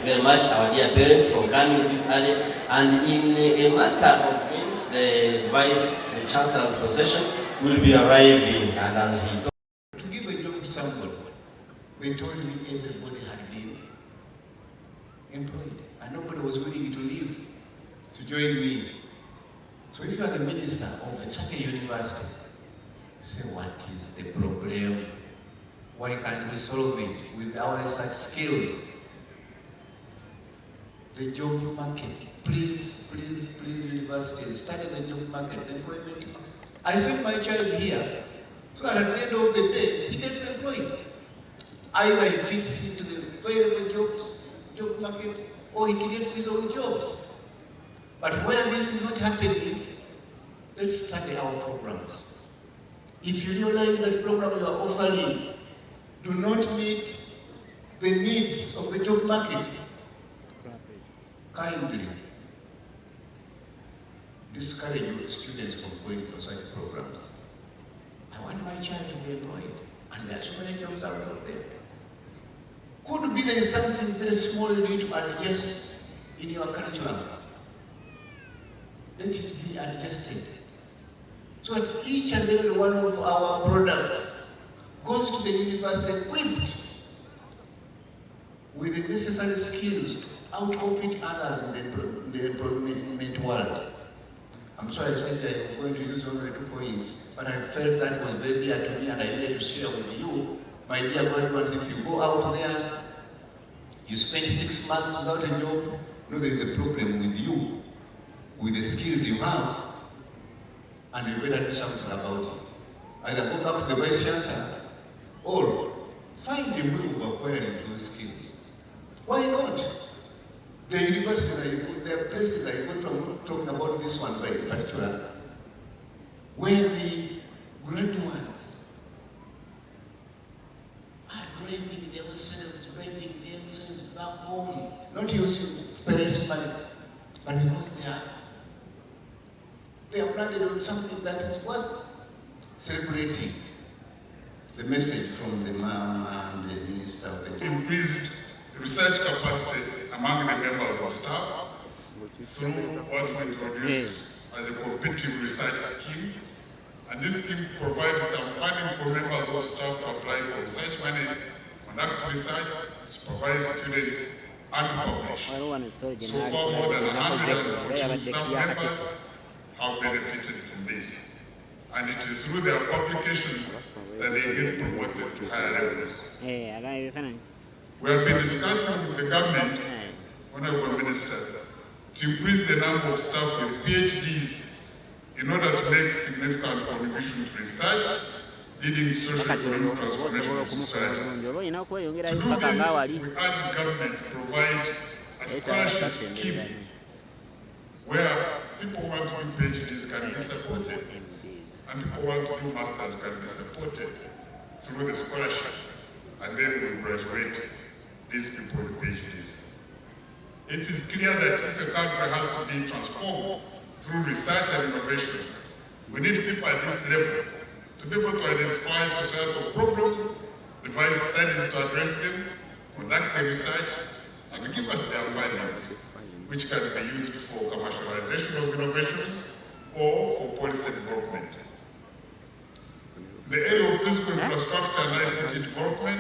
very much, our dear parents, for coming this early. And in a matter of minutes, the Chancellor's possession will be arriving, and as he thought, to give a job to somebody, they told me everybody had been employed, and nobody was willing to leave to join me. So if you are the minister of a charter university, say, what is the problem? Why can't we solve it with our research skills? The job market, please, universities, study the job market, the employment market. I send my child here so that at the end of the day, he gets employed. Either he fits into the available job market, or he creates his own jobs. But where this is not happening, let's study our programs. If you realize that program you are offering do not meet the needs of the job market, kindly discourage your students from going for such programs. I want my child to be employed, and there are so many jobs out there. Could be there is something very small you need to adjust in your curriculum. Let it be adjusted, so that each and every one of our products goes to the university equipped with the necessary skills to outcompete others in the employment world. I'm sorry I said I'm going to use only 2 points, but I felt that was very dear to me, and I needed to share with you, my dear graduates. If you go out there, you spend 6 months without a job, no, there is a problem with you, with the skills you have, and you better do something about it. Either go back to the Vice Chancellor, or find a way of acquiring those skills. Why not? The university, there are places I go to, talking about this one by particular, where the graduates are driving themselves back home, not using parents' money, but because they have landed on something that is worth celebrating. The message from the mom and the Minister of Education. Increased research capacity among the members of staff through what we introduced as a competitive research scheme. And this scheme provides some funding for members of staff to apply for research money, conduct research, supervise students, and publish. So far, more than 114 staff members have benefited from this. And it is through their publications that they get promoted to higher levels. We have been discussing with the government, Honorable Minister, to increase the number of staff with PhDs in order to make significant contribution to research, leading to social-economic transformation of society. To do this, we urge government to provide a scholarship scheme where people who want to do PhDs can be supported, and people who want to do masters can be supported through the scholarship, and then we graduate these people with PhDs. It is clear that if a country has to be transformed through research and innovations, we need people at this level to be able to identify societal problems, devise studies to address them, conduct the research, and give us their findings, which can be used for commercialization of innovations or for policy development. The area of physical infrastructure and ICT development,